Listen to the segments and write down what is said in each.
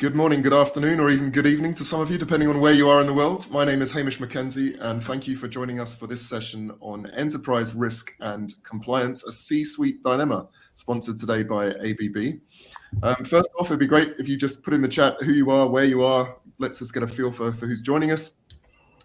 Good morning, good afternoon, or even good evening to some of you, depending on where you are in the world. My name is Hamish Mackenzie, and thank you for joining us for this session on enterprise risk and compliance, a C-suite dilemma, sponsored today by ABB. First off, it'd be great if you just put in the chat who you are, where you are. Let's just get a feel for who's joining us.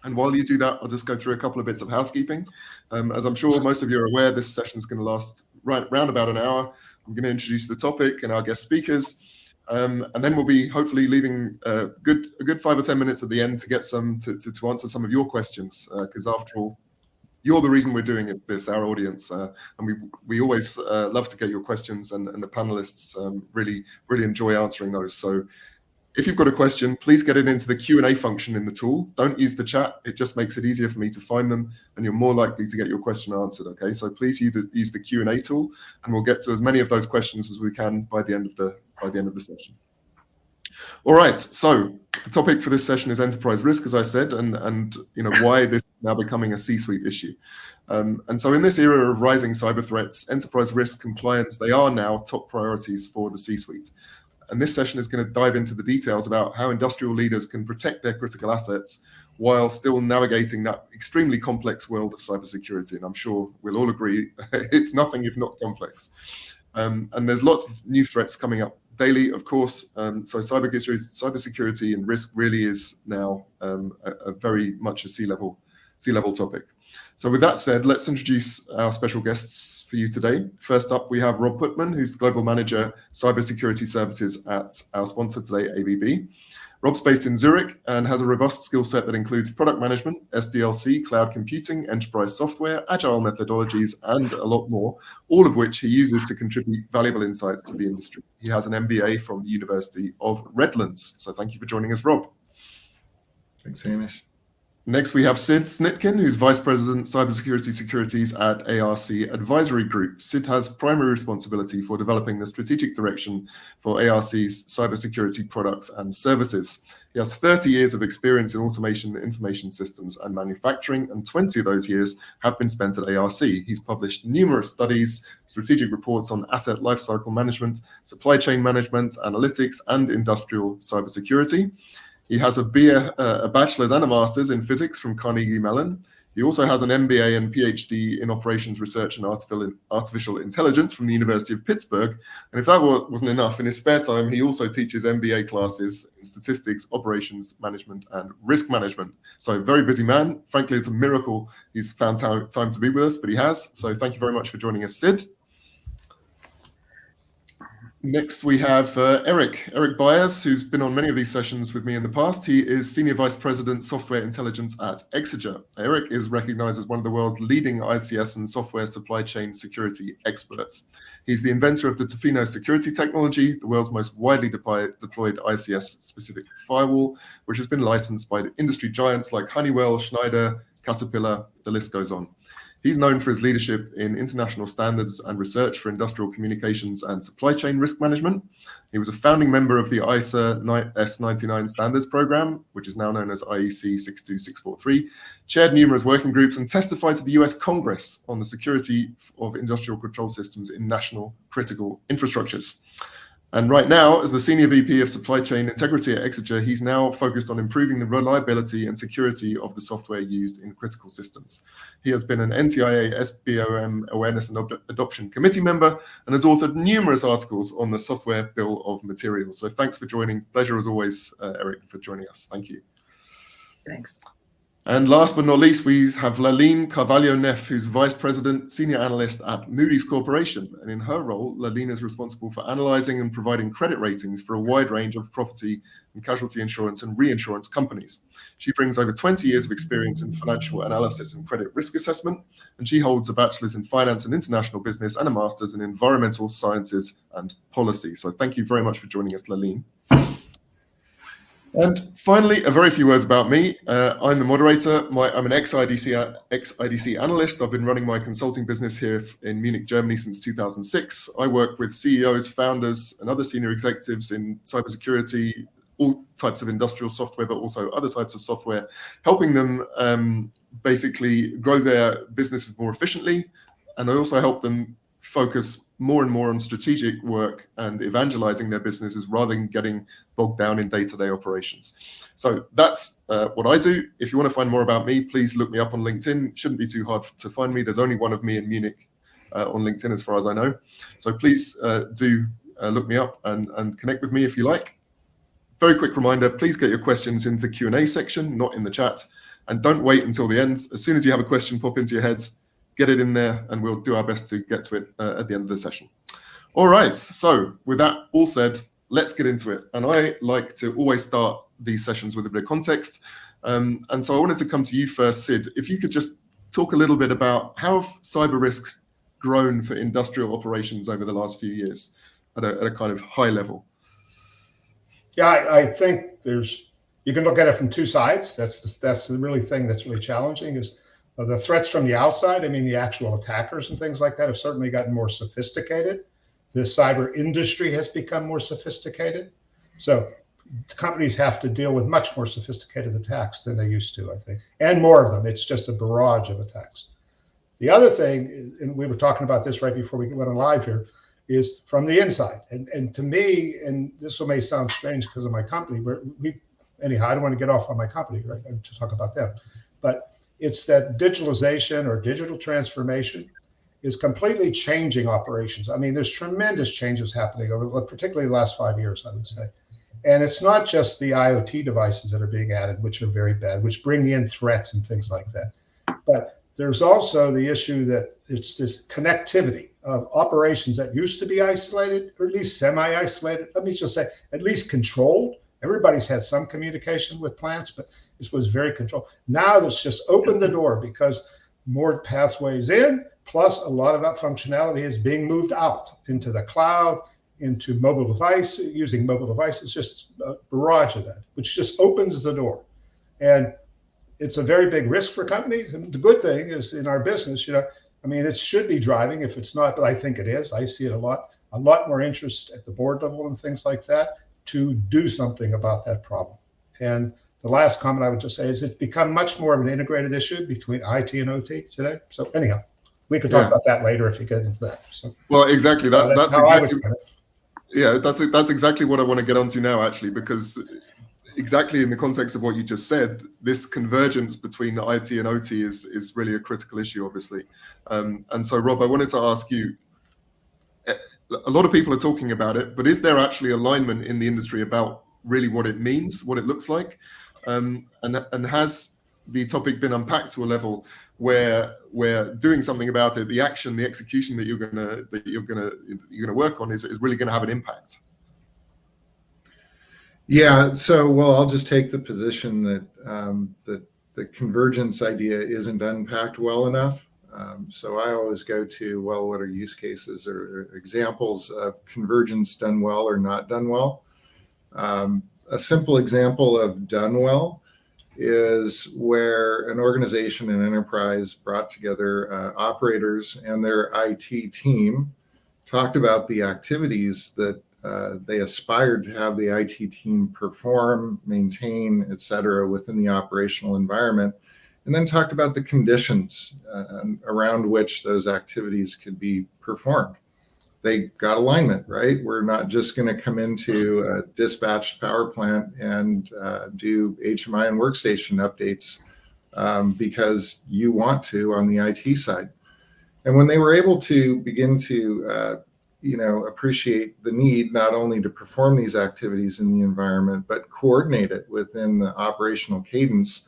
And while you do that, I'll just go through a couple of bits of housekeeping. As I'm sure most of you are aware, this session is going to last round about an hour. I'm going to introduce the topic and our guest speakers. And then we'll be hopefully leaving a good 5 or 10 minutes at the end to get to answer some of your questions, because after all, you're the reason we're doing this, our audience, and we always love to get your questions, and the panelists really enjoy answering those. So if you've got a question, please get it into the Q&A function in the tool. Don't use the chat. It just makes it easier for me to find them, and you're more likely to get your question answered, okay? So please use the Q&A tool, and we'll get to as many of those questions as we can by the end of the session. All right, so the topic for this session is enterprise risk, as I said, and why this is now becoming a C-suite issue. And so in this era of rising cyber threats, enterprise risk compliance, they are now top priorities for the C-suite. And this session is going to dive into the details about how industrial leaders can protect their critical assets while still navigating that extremely complex world of cybersecurity. And I'm sure we'll all agree it's nothing if not complex. And there's lots of new threats coming up daily, of course. So cybersecurity and risk really is now a very much a C-level topic. So with that said, let's introduce our special guests for you today. First up, we have Rob Putman, who's Global Manager, Cybersecurity Services at our sponsor today, ABB. Rob's based in Zurich and has a robust skill set that includes product management, SDLC, cloud computing, enterprise software, agile methodologies, and a lot more, all of which he uses to contribute valuable insights to the industry. He has an MBA from the University of Redlands. So thank you for joining us, Rob. Thanks, Hamish. Next, we have Sid Snitkin, who's Vice President, Cybersecurity Securities at ARC Advisory Group. Sid has primary responsibility for developing the strategic direction for ARC's cybersecurity products and services. He has 30 years of experience in automation, information systems, and manufacturing, and 20 of those years have been spent at ARC. He's published numerous studies, strategic reports on asset lifecycle management, supply chain management, analytics, and industrial cybersecurity. He has a bachelor's and a master's in physics from Carnegie Mellon. He also has an MBA and PhD in operations research and artificial intelligence from the University of Pittsburgh. And if that wasn't enough, in his spare time, he also teaches MBA classes in statistics, operations management, and risk management. So very busy man. Frankly, it's a miracle he's found time to be with us, but he has. So thank you very much for joining us, Sid. Next, we have Eric Byers, who's been on many of these sessions with me in the past. He is Senior Vice President, Software Intelligence at Exeger. Eric is recognized as one of the world's leading ICS and software supply chain security experts. He's the inventor of the Tofino security technology, the world's most widely deployed ICS-specific firewall, which has been licensed by industry giants like Honeywell, Schneider, Caterpillar, the list goes on. He's known for his leadership in international standards and research for industrial communications and supply chain risk management. He was a founding member of the ISA S99 standards program, which is now known as IEC 62643, chaired numerous working groups, and testified to the US Congress on the security of industrial control systems in national critical infrastructures. And right now, as the Senior VP of Supply Chain Integrity at Exeger, he's now focused on improving the reliability and security of the software used in critical systems. He has been an NTIA SBOM Awareness and Adoption Committee member and has authored numerous articles on the software bill of materials. So thanks for joining. Pleasure as always, Eric, for joining us. Thank you. Thanks. And last but not least, we have Laline Carvalho-Neff, who's Vice President, Senior Analyst at Moody's Corporation. And in her role, Laline is responsible for analyzing and providing credit ratings for a wide range of property and casualty insurance and reinsurance companies. She brings over 20 years of experience in financial analysis and credit risk assessment, and she holds a bachelor's in finance and international business and a master's in environmental sciences and policy. So thank you very much for joining us, Laline. And finally, a very few words about me. I'm the moderator. I'm an ex-IDC analyst. I've been running my consulting business here in Munich, Germany since 2006. I work with CEOs, founders, and other senior executives in cybersecurity, all types of industrial software, but also other types of software, helping them basically grow their businesses more efficiently. And I also help them focus more and more on strategic work and evangelizing their businesses rather than getting bogged down in day-to-day operations. So that's what I do. If you want to find more about me, please look me up on LinkedIn. Shouldn't be too hard to find me. There's only one of me in Munich on LinkedIn as far as I know. So please do look me up and connect with me if you like. Very quick reminder, please get your questions into the Q&A section, not in the chat. And don't wait until the end. As soon as you have a question pop into your head, get it in there and we'll do our best to get to it at the end of the session. All right, so with that all said, let's get into it. And I like to always start these sessions with a bit of context. And so I wanted to come to you first, Sid. If you could just talk a little bit about how have cyber risks grown for industrial operations over the last few years at a kind of high level? Yeah, I think you can look at it from two sides. That's the really thing that's really challenging is the threats from the outside. I mean, the actual attackers and things like that have certainly gotten more sophisticated. The cyber industry has become more sophisticated. So companies have to deal with much more sophisticated attacks than they used to, I think, and more of them. It's just a barrage of attacks. The other thing, and we were talking about this right before we went on live here, is from the inside. And to me, and this may sound strange because of my company, anyhow, I don't want to get off on my company, right, to talk about them. But it's that digitalization or digital transformation is completely changing operations. I mean, there's tremendous changes happening over particularly the last 5 years, I would say. And it's not just the IoT devices that are being added, which are very bad, which bring in threats and things like that. But there's also the issue that it's this connectivity of operations that used to be isolated, or at least semi-isolated. Let me just say, at least controlled. Everybody's had some communication with plants, but this was very controlled. Now that's just opened the door because more pathways in, plus a lot of that functionality is being moved out into the cloud, into mobile device, using mobile devices, just a barrage of that, which just opens the door. And it's a very big risk for companies. And the good thing is in our business, I mean, it should be driving if it's not, but I think it is. I see it a lot more interest at the board level and things like that to do something about that problem. And the last comment I would just say is it's become much more of an integrated issue between IT and OT today. So anyhow, we could talk about that later if you get into that. So, well, exactly. That's exactly. Yeah, that's exactly what I want to get onto now, actually, because exactly in the context of what you just said, this convergence between IT and OT is really a critical issue, obviously. And so, Rob, I wanted to ask you, a lot of people are talking about it, but is there actually alignment in the industry about really what it means, what it looks like? And has the topic been unpacked to a level where doing something about it, the action, the execution that you're gonna work on is really gonna have an impact? Yeah, so well, I'll just take the position that the convergence idea isn't unpacked well enough. So I always go to, well, what are use cases or examples of convergence done well or not done well? A simple example of done well is where an organization, an enterprise, brought together operators and their IT team, talked about the activities that they aspired to have the IT team perform, maintain, et cetera, within the operational environment, and then talked about the conditions around which those activities could be performed. They got alignment, right? We're not just going to come into a dispatched power plant and do HMI and workstation updates because you want to on the IT side. And when they were able to begin to appreciate the need not only to perform these activities in the environment, but coordinate it within the operational cadence,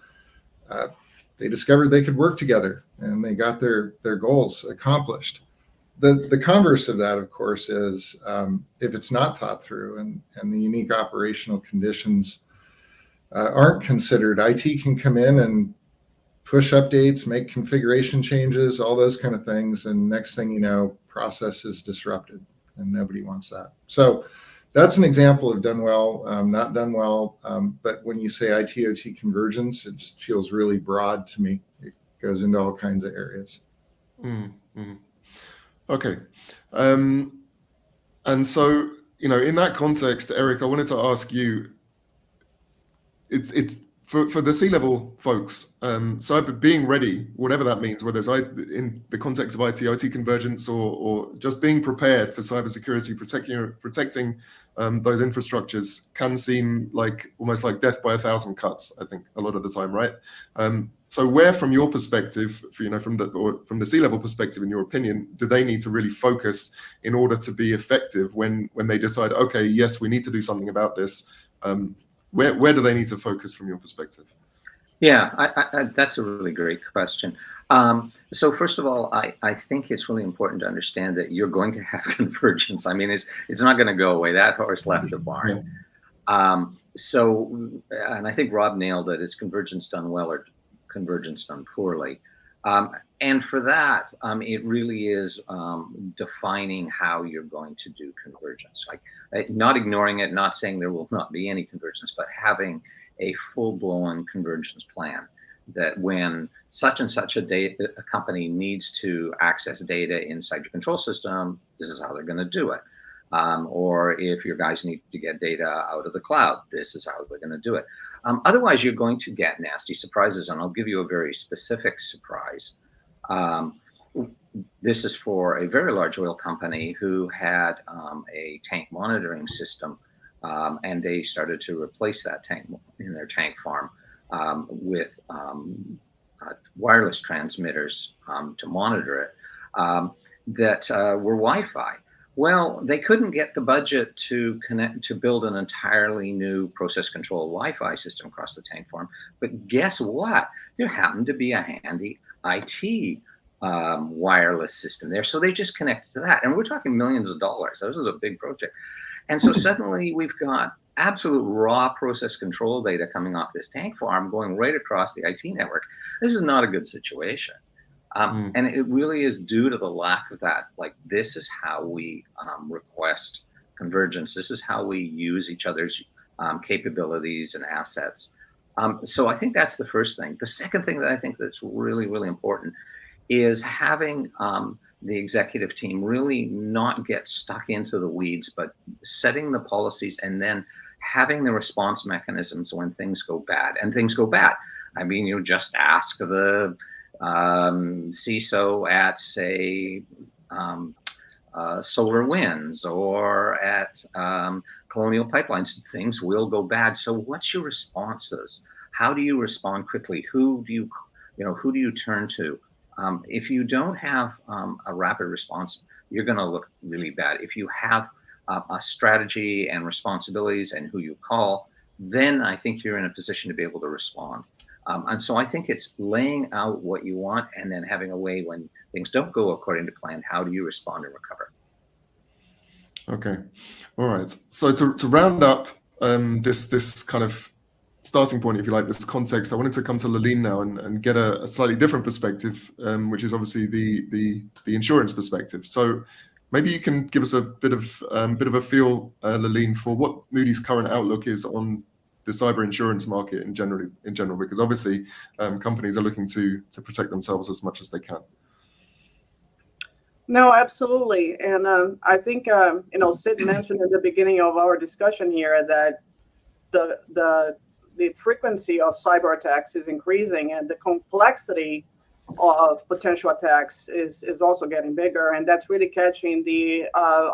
they discovered they could work together and they got their goals accomplished. The converse of that, of course, is if it's not thought through and the unique operational conditions aren't considered, IT can come in and push updates, make configuration changes, all those kind of things. And next thing you know, process is disrupted and nobody wants that. So that's an example of done well, not done well. But when you say IT-OT convergence, it just feels really broad to me. It goes into all kinds of areas. Mm-hmm. Okay. And so, in that context, Eric, I wanted to ask you, For the C-level folks, cyber being ready, whatever that means, whether it's in the context of IT convergence or just being prepared for cybersecurity, protecting those infrastructures can seem like almost like death by a thousand cuts, I think, a lot of the time, right? So where, from your perspective, from the C-level perspective, in your opinion, do they need to really focus in order to be effective when they decide, okay, yes, we need to do something about this? Where do they need to focus from your perspective? Yeah, that's a really great question. So first of all, I think it's really important to understand that you're going to have convergence. I mean, it's not going to go away. That horse left the barn. Yeah. And I think Rob nailed it. It's convergence done well or convergence done poorly. And for that, it really is defining how you're going to do convergence. Like not ignoring it, not saying there will not be any convergence, but having a full-blown convergence plan that when such and such a company needs to access data inside your control system, this is how they're going to do it. Or if your guys need to get data out of the cloud, this is how they're going to do it. Otherwise, you're going to get nasty surprises, and I'll give you a very specific surprise. This is for a very large oil company who had a tank monitoring system, and they started to replace that tank in their tank farm with wireless transmitters to monitor it that were Wi-Fi. Well, they couldn't get the budget to build an entirely new process control Wi-Fi system across the tank farm. But guess what? There happened to be a handy IT wireless system there. So they just connected to that. And we're talking millions of dollars. This is a big project. And so suddenly we've got absolute raw process control data coming off this tank farm going right across the IT network. This is not a good situation. And it really is due to the lack of that. Like, this is how we request convergence. This is how we use each other's capabilities and assets. So I think that's the first thing. The second thing that I think that's really, really important is having the executive team really not get stuck into the weeds, but setting the policies and then having the response mechanisms when things go bad. And things go bad. I mean, you just ask the CISO at, say, Solar Winds or at Colonial Pipelines. Things will go bad. So what's your responses? How do you respond quickly? Who do you turn to? If you don't have a rapid response, you're going to look really bad. If you have a strategy and responsibilities and who you call, then I think you're in a position to be able to respond. And so I think it's laying out what you want and then having a way when things don't go according to plan, how do you respond and recover? Okay. All right. So to round up this kind of starting point, if you like, this context, I wanted to come to Laleen now and get a slightly different perspective, which is obviously the insurance perspective. So maybe you can give us a bit of a feel, Laleen, for what Moody's current outlook is on the cyber insurance market in general, because obviously companies are looking to protect themselves as much as they can. No, absolutely. And I think, Sid mentioned at the beginning of our discussion here that the frequency of cyber attacks is increasing and the complexity of potential attacks is also getting bigger. And that's really catching the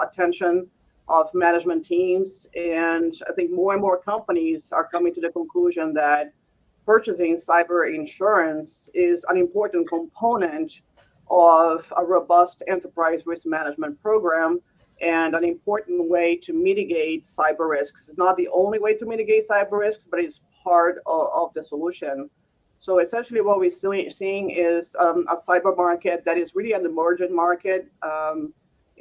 attention of management teams. And I think more and more companies are coming to the conclusion that purchasing cyber insurance is an important component of a robust enterprise risk management program and an important way to mitigate cyber risks. It's not the only way to mitigate cyber risks, but it's part of the solution. So essentially what we're seeing is a cyber market that is really an emerging market.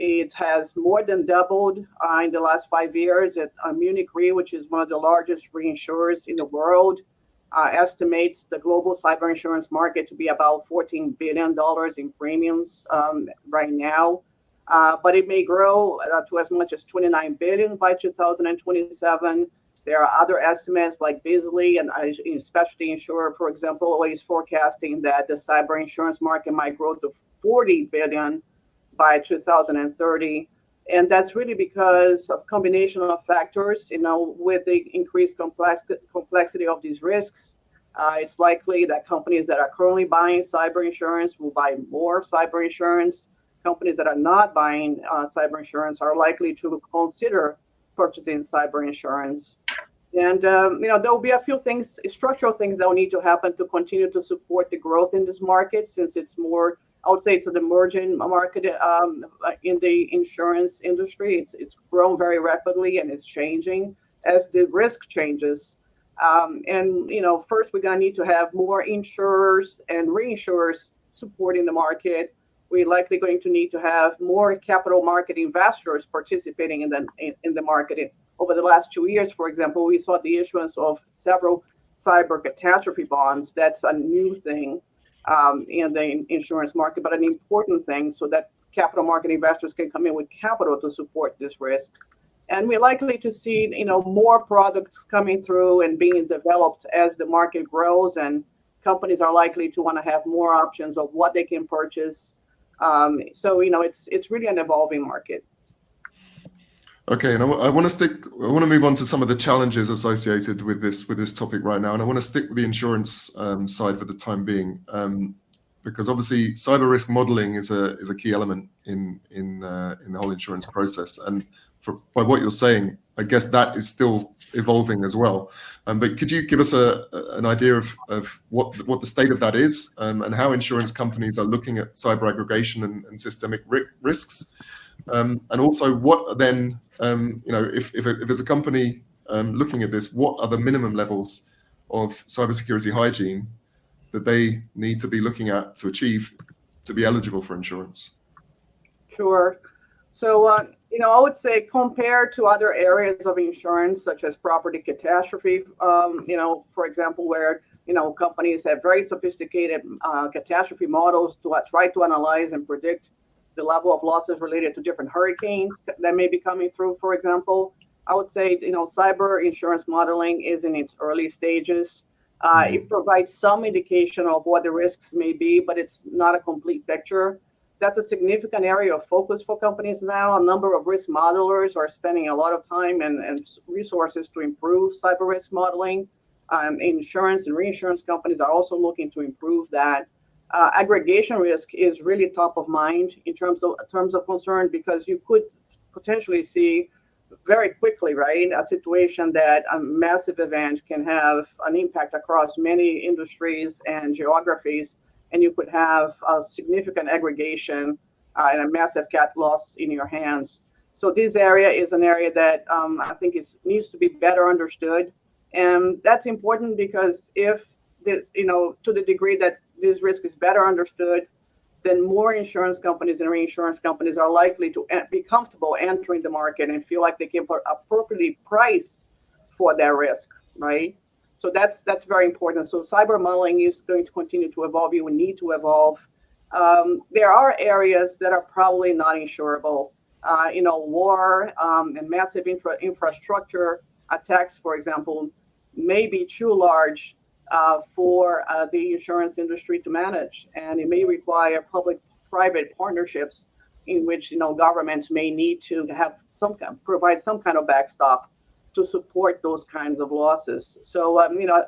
It has more than doubled in the last 5 years. Munich Re, which is one of the largest reinsurers in the world, estimates the global cyber insurance market to be about $14 billion in premiums right now. But it may grow to as much as $29 billion by 2027. There are other estimates like Beasley and Specialty Insurer, for example, is forecasting that the cyber insurance market might grow to $40 billion by 2030. And that's really because of combination of factors, with the increased complexity of these risks, It's likely that companies that are currently buying cyber insurance will buy more cyber insurance. Companies that are not buying cyber insurance are likely to consider purchasing cyber insurance. And there will be a few things, structural things that will need to happen to continue to support the growth in this market, since it's more, I would say it's an emerging market in the insurance industry. It's grown very rapidly and it's changing as the risk changes. First we're going to need to have more insurers and reinsurers supporting the market. We're likely going to need to have more capital market investors participating in the market. Over the last 2 years, for example, we saw the issuance of several cyber catastrophe bonds. That's a new thing in the insurance market, but an important thing so that capital market investors can come in with capital to support this risk. And we're likely to see, more products coming through and being developed as the market grows, and companies are likely to want to have more options of what they can purchase. It's really an evolving market. Okay, and I want to move on to some of the challenges associated with this topic right now, and I want to stick with the insurance side for the time being, because obviously cyber risk modeling is a key element in the whole insurance process, and by what you're saying, I guess that is still evolving as well. But could you give us an idea of what the state of that is, and how insurance companies are looking at cyber aggregation and systemic risks, and also what then, if there's a company looking at this, what are the minimum levels of cybersecurity hygiene that they need to be looking at to achieve to be eligible for insurance? Sure. So, I would say compared to other areas of insurance, such as property catastrophe, for example, where, companies have very sophisticated catastrophe models to try to analyze and predict the level of losses related to different hurricanes that may be coming through, for example. I would say, cyber insurance modeling is in its early stages. It provides some indication of what the risks may be, but it's not a complete picture. That's a significant area of focus for companies now. A number of risk modelers are spending a lot of time and resources to improve cyber risk modeling. Insurance and reinsurance companies are also looking to improve that. Aggregation risk is really top of mind in terms of concern, because you could potentially see very quickly, right, a situation that a massive event can have an impact across many industries and geographies, and you could have a significant aggregation and a massive cat loss in your hands. So this area is an area that I think needs to be better understood, and that's important because if to the degree that this risk is better understood, then more insurance companies and reinsurance companies are likely to be comfortable entering the market and feel like they can appropriately price for their risk, right? So that's very important. So cyber modeling is going to continue to evolve. You will need to evolve. There are areas that are probably not insurable. War and massive infrastructure attacks, for example, may be too large for the insurance industry to manage, and it may require public-private partnerships in which governments may need to provide some kind of backstop to support those kinds of losses. So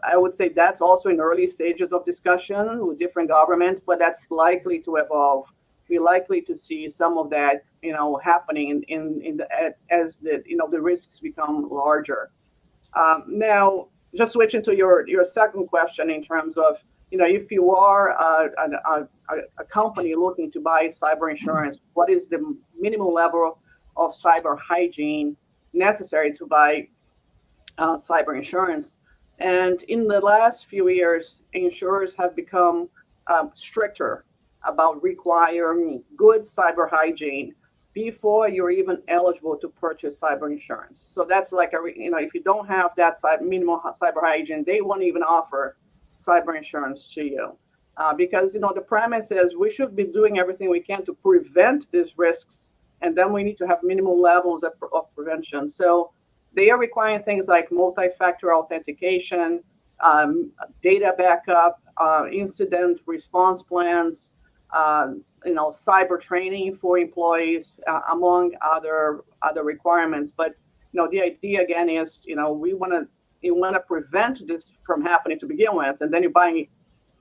I would say that's also in early stages of discussion with different governments, but that's likely to evolve. We're likely to see some of that happening as the risks become larger. Now, just switching to your second question in terms of, if you are a company looking to buy cyber insurance, what is the minimum level of cyber hygiene necessary to buy cyber insurance? And in the last few years, insurers have become stricter about requiring good cyber hygiene before you're even eligible to purchase cyber insurance. So that's like if you don't have that minimum cyber hygiene, they won't even offer cyber insurance to you, because the premise is we should be doing everything we can to prevent these risks, and then we need to have minimal levels of prevention. So they are requiring things like multi-factor authentication, data backup, incident response plans, cyber training for employees, among other requirements. But the idea again is we want to you want to prevent this from happening to begin with, and then you're buying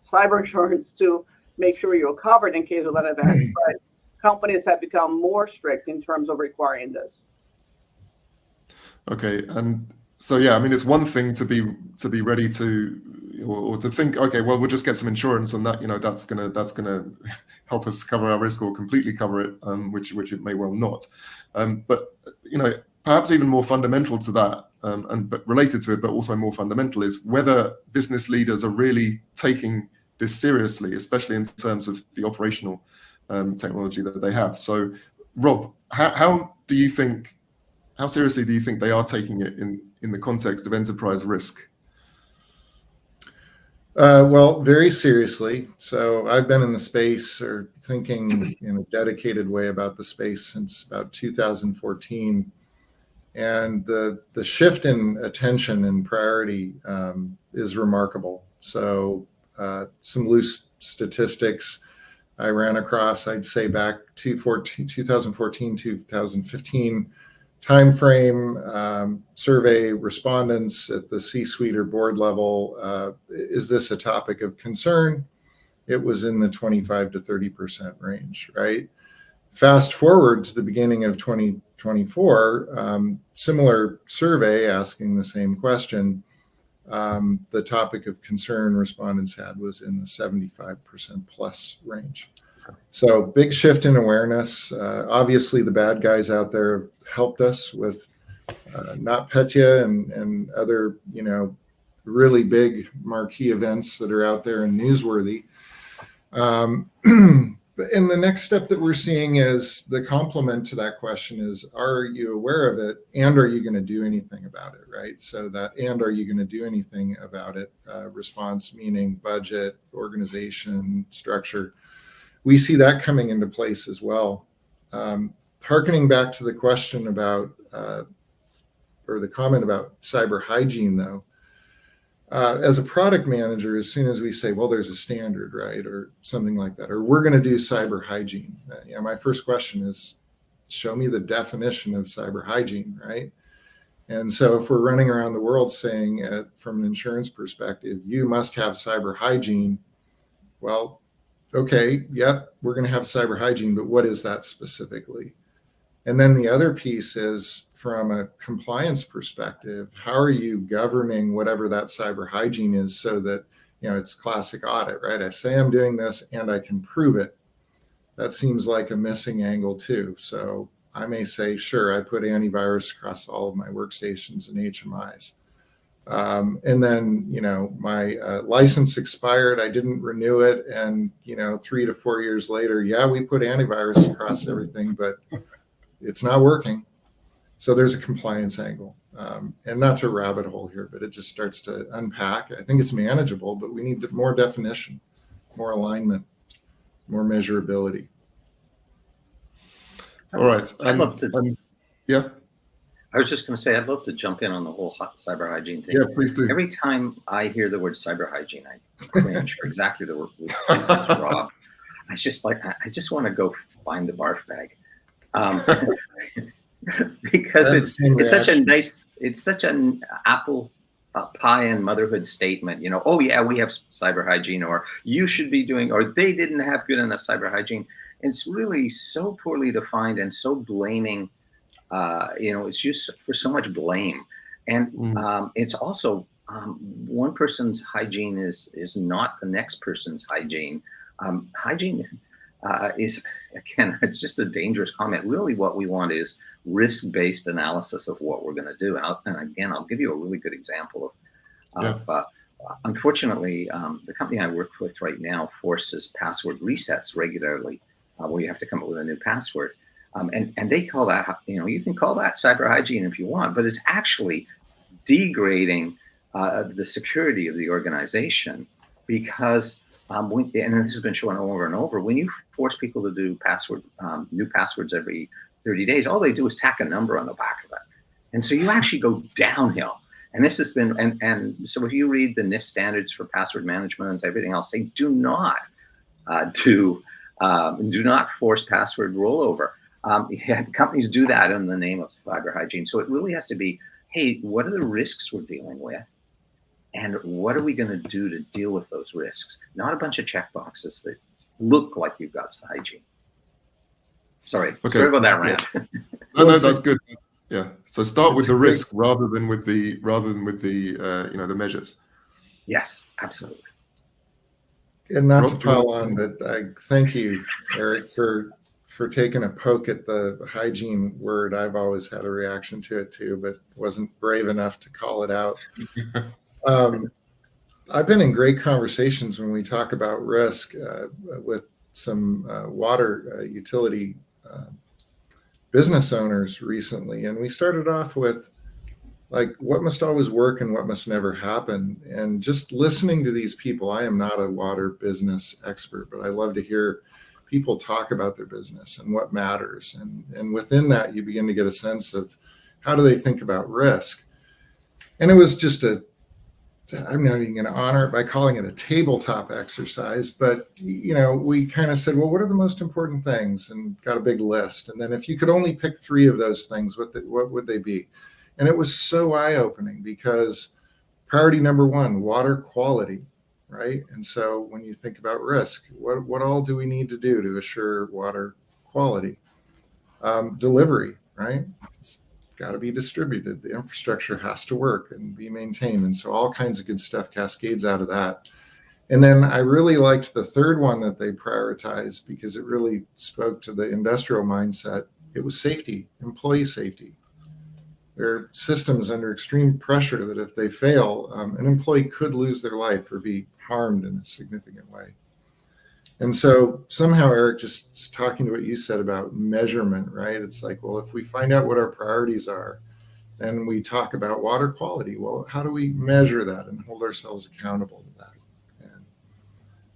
cyber insurance to make sure you're covered in case of that event. But companies have become more strict in terms of requiring this. Okay, and so yeah, I mean, it's one thing to be ready to or to think, okay, well, we'll just get some insurance, and that that's gonna help us cover our risk or completely cover it, which it may well not. But perhaps even more fundamental to that, but related to it, but also more fundamental, is whether business leaders are really taking this seriously, especially in terms of the operational technology that they have. So, Rob, how seriously do you think they are taking it in the context of enterprise risk? Well, very seriously. So I've been in the space, or thinking in a dedicated way about the space, since about 2014. And the shift in attention and priority is remarkable. So some loose statistics I ran across, I'd say back 2014, 2015 timeframe, survey respondents at the C-suite or board level, is this a topic of concern? It was in the 25 to 30% range, right? Fast forward to the beginning of 2024, similar survey asking the same question. The topic of concern respondents had was in the 75% plus range. So big shift in awareness. Obviously, the bad guys out there have helped us with NotPetya and other, really big marquee events that are out there and newsworthy. And the next step that we're seeing is the complement to that question is, are you aware of it, and are you going to do anything about it, right? So that, and are you going to do anything about it, response, meaning budget, organization, structure. We see that coming into place as well. Harkening back to the question about, or the comment about cyber hygiene, though, as a product manager, as soon as we say, well, there's a standard, right, or something like that, or we're going to do cyber hygiene, my first question is, show me the definition of cyber hygiene, right? And so if we're running around the world saying, from an insurance perspective, you must have cyber hygiene, well, okay, yep, we're going to have cyber hygiene, but what is that specifically? And then the other piece is, from a compliance perspective, how are you governing whatever that cyber hygiene is, so that, it's classic audit, right? I say I'm doing this and I can prove it. That seems like a missing angle too. So I may say, sure, I put antivirus across all of my workstations and HMIs. And then, my license expired, I didn't renew it. And, 3 to 4 years later, yeah, we put antivirus across everything, but it's not working. So there's a compliance angle, and not to rabbit hole here, but it just starts to unpack. I think it's manageable, but we need more definition, more alignment, more measurability. All right. I'd love to. Yeah. I was just going to say, I'd love to jump in on the whole cyber hygiene thing. Yeah, please do. Every time I hear the word cyber hygiene, I cringe for exactly the word we use, Rob. I just want to go find the barf bag. Because it's such an apple pie and motherhood statement, oh yeah, we have cyber hygiene, or you should be doing, or they didn't have good enough cyber hygiene. It's really so poorly defined and so blaming, it's used for so much blame. And it's also, one person's hygiene is not the next person's hygiene. Hygiene is, again, it's just a dangerous comment. Really what we want is risk-based analysis of what we're going to do. And again, I'll give you a really good example of unfortunately, the company I work with right now forces password resets regularly, where you have to come up with a new password. And they call that, you can call that cyber hygiene if you want, but it's actually degrading the security of the organization, because and this has been shown over and over, when you force people to do new passwords every 30 days, all they do is tack a number on the back of it. And so you actually go downhill. And this has been, and so if you read the NIST standards for password management and everything else, they do not force password rollover. Companies do that in the name of cyber hygiene. So it really has to be hey, what are the risks we're dealing with? And what are we going to do to deal with those risks? Not a bunch of check boxes that look like you've got hygiene. Sorry about that rant. No, that's good. Yeah. So start with the risk rather than with the the measures. Yes, absolutely. And not to pile on, but I thank you, Eric, for taking a poke at the hygiene word. I've always had a reaction to it too, but wasn't brave enough to call it out. I've been in great conversations when we talk about risk with some water utility business owners recently. And we started off with like what must always work and what must never happen. And just listening to these people, I am not a water business expert, but I love to hear people talk about their business and what matters. And within that, you begin to get a sense of how do they think about risk. And it was just I'm not even going to honor it by calling it a tabletop exercise, but we kind of said, well, what are the most important things, and got a big list. And then if you could only pick 3 of those things, what would they be? And it was so eye-opening because priority number 1, water quality, right? And so when you think about risk, what all do we need to do to assure water quality? Delivery, right? It's got to be distributed. The infrastructure has to work and be maintained. And so all kinds of good stuff cascades out of that. And then I really liked the third one that they prioritized because it really spoke to the industrial mindset. It was safety, employee safety. There are systems under extreme pressure that if they fail, an employee could lose their life or be harmed in a significant way. And so somehow, Eric, just talking to what you said about measurement, right? It's like, well, if we find out what our priorities are, then we talk about water quality. Well, how do we measure that and hold ourselves accountable to that? And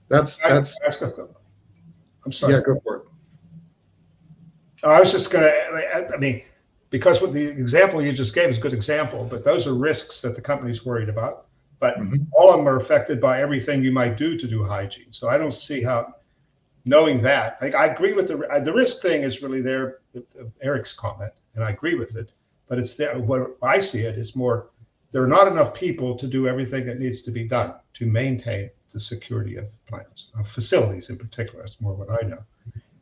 that's. I'm sorry. Yeah, go for it. I was just going to, because what the example you just gave is a good example, but those are risks that the company's worried about. But all of them are affected by everything you might do to do hygiene. So I don't see how, knowing that, I agree with the risk thing is really there, Eric's comment, and I agree with it. But it's there. What I see it is more, there are not enough people to do everything that needs to be done to maintain the security of plants, of facilities in particular. That's more what I know.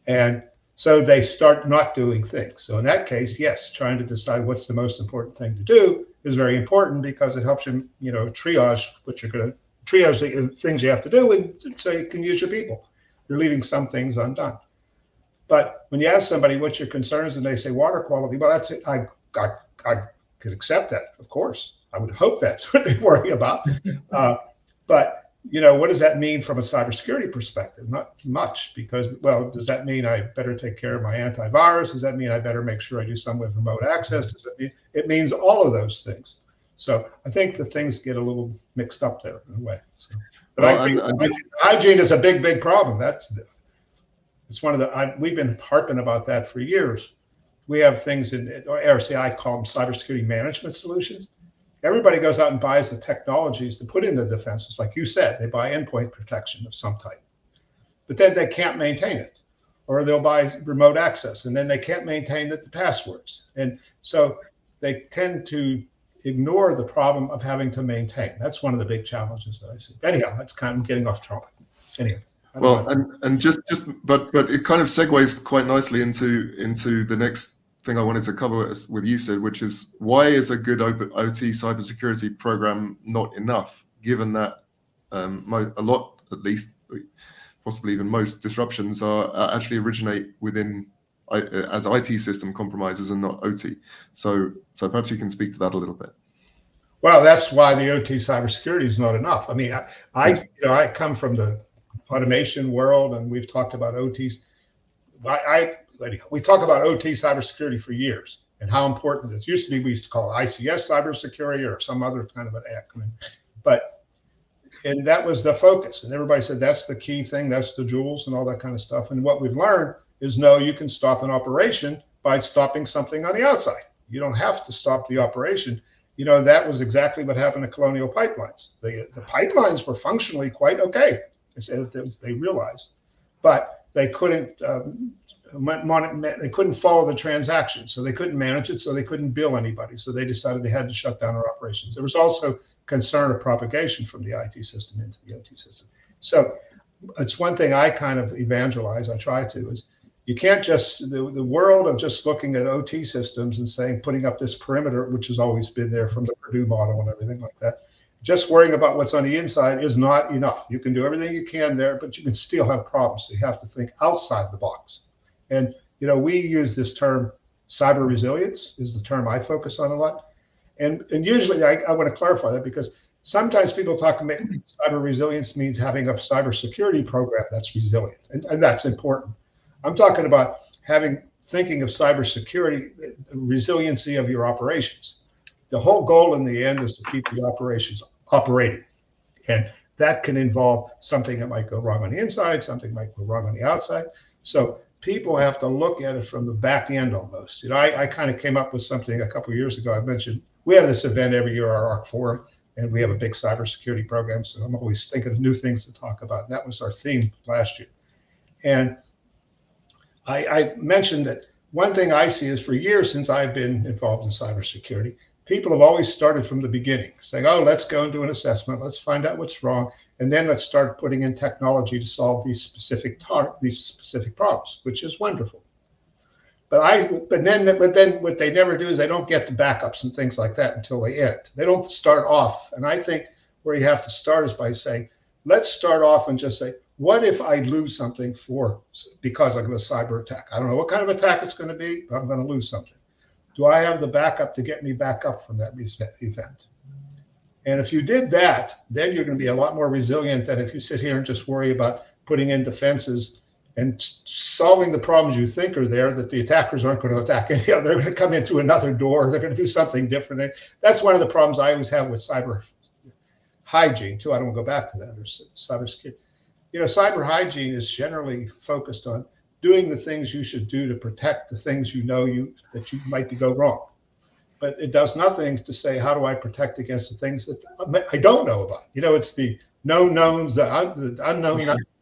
And so they start not doing things. So in that case, yes, trying to decide what's the most important thing to do is very important because it helps you, triage what you're going to triage the things you have to do, and so you can use your people. You're leaving some things undone. But when you ask somebody what's your concerns and they say water quality, well, that's it. I could accept that, of course. I would hope that's what they worry about. But what does that mean from a cybersecurity perspective? Not much, because, well, does that mean I better take care of my antivirus? Does that mean I better make sure I do something with remote access? Does that mean it means all of those things? So I think the things get a little mixed up there in a way. So, but hygiene is a big problem. It's one of the, we've been harping about that for years. We have things in RCI, I call them cybersecurity management solutions. Everybody goes out and buys the technologies to put into defenses. Like you said, they buy endpoint protection of some type, but then they can't maintain it. Or they'll buy remote access and then they can't maintain the passwords. And so they tend to ignore the problem of having to maintain. That's one of the big challenges that I see. Anyhow, that's kind of getting off topic. Anyway. Well, but it kind of segues quite nicely into the next thing I wanted to cover with you, Sid, which is why is a good OT cybersecurity program not enough, given that a lot, at least, possibly even most disruptions are actually originate within as IT system compromises and not OT. So perhaps you can speak to that a little bit. Well, that's why the OT cybersecurity is not enough. I come from the automation world, and we've talked about OTs. We talk about OT cybersecurity for years and how important it is. Used to be, we used to call it ICS cybersecurity or some other kind of an acronym, and that was the focus. And everybody said that's the key thing, that's the jewels and all that kind of stuff. And what we've learned is no, you can stop an operation by stopping something on the outside. You don't have to stop the operation. That was exactly what happened to Colonial Pipelines. The pipelines were functionally quite okay, as they realized. But they couldn't they couldn't follow the transaction, so they couldn't manage it, so they couldn't bill anybody. So they decided they had to shut down their operations. There was also concern of propagation from the IT system into the OT system. So it's one thing I kind of evangelize, I try to, is you can't just, the world of just looking at OT systems and saying, putting up this perimeter, which has always been there from the Purdue model and everything like that. Just worrying about what's on the inside is not enough. You can do everything you can there, but you can still have problems. So you have to think outside the box. And, you know, we use this term, cyber resilience is the term I focus on a lot. And usually I want to clarify that, because sometimes people talk about cyber resilience means having a cybersecurity program that's resilient, and that's important. I'm talking about thinking of cybersecurity, the resiliency of your operations. The whole goal in the end is to keep the operations operating. And that can involve something that might go wrong on the inside, something might go wrong on the outside. So people have to look at it from the back end almost. You know, I kind of came up with something a couple of years ago. I mentioned we have this event every year, our ARC Forum, and we have a big cybersecurity program. So I'm always thinking of new things to talk about. And that was our theme last year. And I mentioned that one thing I see is, for years since I've been involved in cybersecurity, people have always started from the beginning, saying, oh, let's go and do an assessment. Let's find out what's wrong. And then let's start putting in technology to solve these specific problems, which is wonderful. But then what they never do is they don't get the backups and things like that until they end. They don't start off. And I think where you have to start is by saying, let's start off and just say, what if I lose something because of a cyber attack? I don't know what kind of attack it's going to be, but I'm going to lose something. Do I have the backup to get me back up from that event? And if you did that, then you're going to be a lot more resilient than if you sit here and just worry about putting in defenses and solving the problems you think are there, that the attackers aren't going to attack any other. They're going to come in through another door. They're going to do something different. And that's one of the problems I always have with cyber hygiene, too. I don't want to go back to that, or cybersecurity. You know, cyber hygiene is generally focused on doing the things you should do to protect the things you know that you might go wrong. But it does nothing to say, how do I protect against the things that I don't know about? You know, it's the known knowns, the unknown,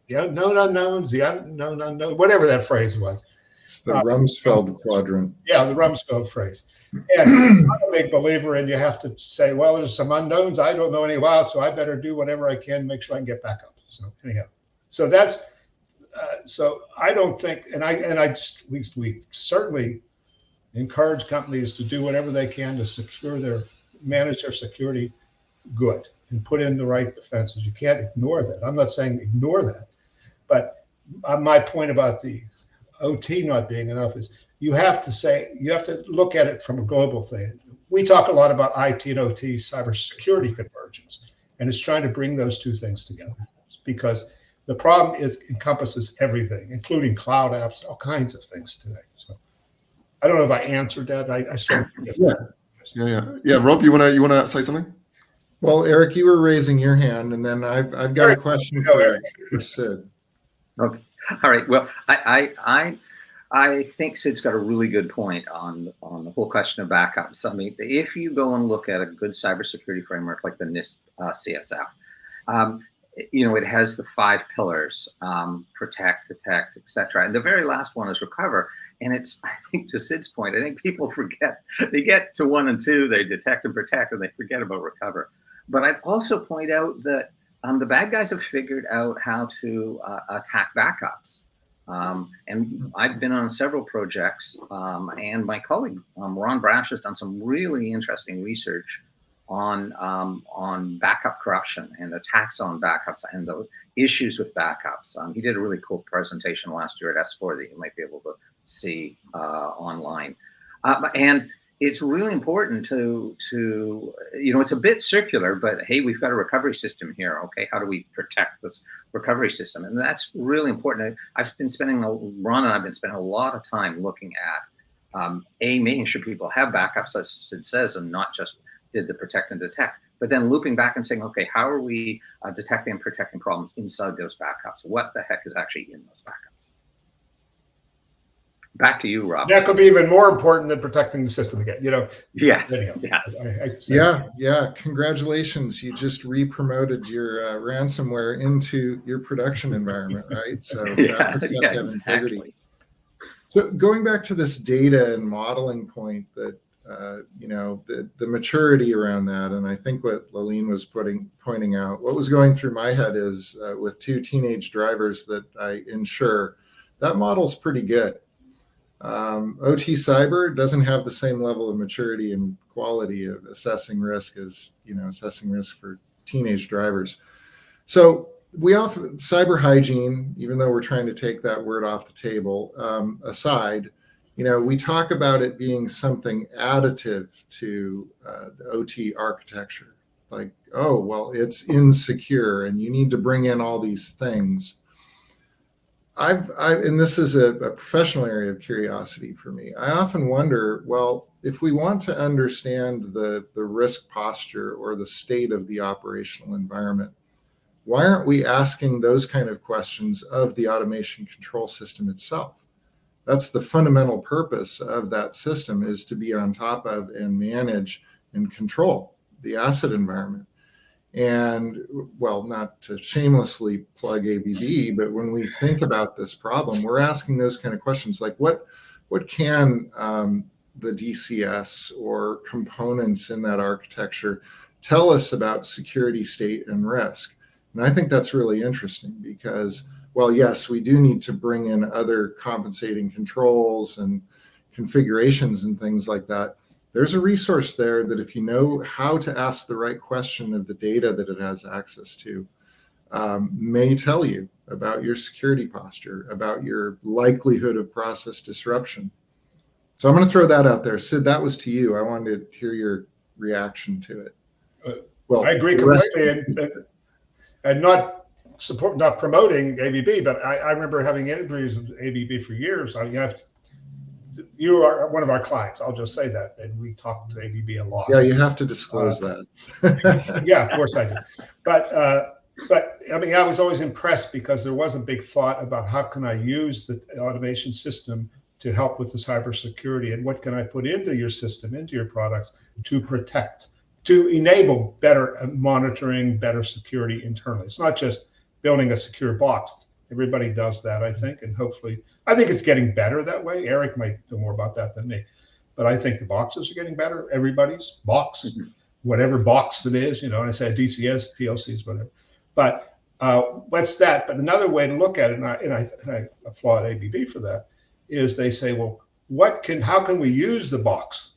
the unknown unknowns, the unknown unknown, whatever that phrase was. It's the Rumsfeld quadrant. Yeah, the Rumsfeld phrase. And I'm a big believer in, you have to say, well, there's some unknowns I don't know any about, so I better do whatever I can to make sure I can get back up. So anyhow, so that's so I don't think, we certainly encourage companies to do whatever they can to manage their security good and put in the right defenses. You can't ignore that. I'm not saying ignore that, but my point about the OT not being enough is you have to look at it from a global thing. We talk a lot about IT and OT cybersecurity convergence, and it's trying to bring those two things together, because the problem encompasses everything, including cloud apps, all kinds of things today. So I don't know if I answered that. I sort of yeah. Rob, you wanna say something? Well, Eric, you were raising your hand, and then I've got a question for Sid. Okay. All right. Well, I think Sid's got a really good point on the whole question of backups. I mean, if you go and look at a good cybersecurity framework like the NIST CSF, you know, it has the 5 pillars: protect, detect, etc. And the very last one is recover. And it's, I think, to Sid's point, I think people forget. They get to 1 and 2, they detect and protect, and they forget about recover. But I'd also point out that the bad guys have figured out how to attack backups. And I've been on several projects, and my colleague Ron Brash has done some really interesting research on backup corruption and attacks on backups and the issues with backups. He did a really cool presentation last year at S4 that you might be able to see online. And it's really important to, you know, it's a bit circular, but hey, we've got a recovery system here. Okay, how do we protect this recovery system? And that's really important. Ron and I've been spending a lot of time looking at making sure people have backups, as Sid says, and not just did the protect and detect, but then looping back and saying, okay, how are we detecting and protecting problems inside those backups? What the heck is actually in those backups? Back to you, Rob. That could be even more important than protecting the system again. Yes. Anyhow, Yes. I hate to say Yeah. Congratulations. You just re-promoted your ransomware into your production environment, right? So backups have to have integrity. Exactly. So going back to this data and modeling point that, the maturity around that, and I think what Laline was pointing out, what was going through my head is with 2 teenage drivers that I insure, that model's pretty good. OT cyber doesn't have the same level of maturity and quality of assessing risk as, assessing risk for teenage drivers. So we often, cyber hygiene, even though we're trying to take that word off the table, aside, we talk about it being something additive to the OT architecture. Like, oh, well, it's insecure and you need to bring in all these things. And this is a professional area of curiosity for me. I often wonder, well, if we want to understand the risk posture or the state of the operational environment, why aren't we asking those kind of questions of the automation control system itself? That's the fundamental purpose of that system, is to be on top of and manage and control the asset environment. And, well, not to shamelessly plug ABB, but when we think about this problem, we're asking those kind of questions like what can the DCS or components in that architecture tell us about security state and risk? And I think that's really interesting because, well, yes, we do need to bring in other compensating controls and configurations and things like that. There's a resource there that if you know how to ask the right question of the data that it has access to, may tell you about your security posture, about your likelihood of process disruption. So I'm going to throw that out there. Sid, that was to you. I wanted to hear your reaction to it. Well, I agree completely, and not promoting ABB, but I remember having interviews with ABB for years. You are one of our clients. I'll just say that, and we talk to ABB a lot. Yeah, you have to disclose that. Yeah, of course I do. But I mean, I was always impressed because there was a big thought about how can I use the automation system to help with the cybersecurity, and what can I put into your system, into your products to protect, to enable better monitoring, better security internally. It's not just building a secure box. Everybody does that, I think, and hopefully, I think it's getting better that way. Eric might know more about that than me, but I think the boxes are getting better. Everybody's box, whatever box it is, I say DCS, PLCs, whatever. But what's that? But another way to look at it, and I applaud ABB for that, is they say, well, how can we use the box?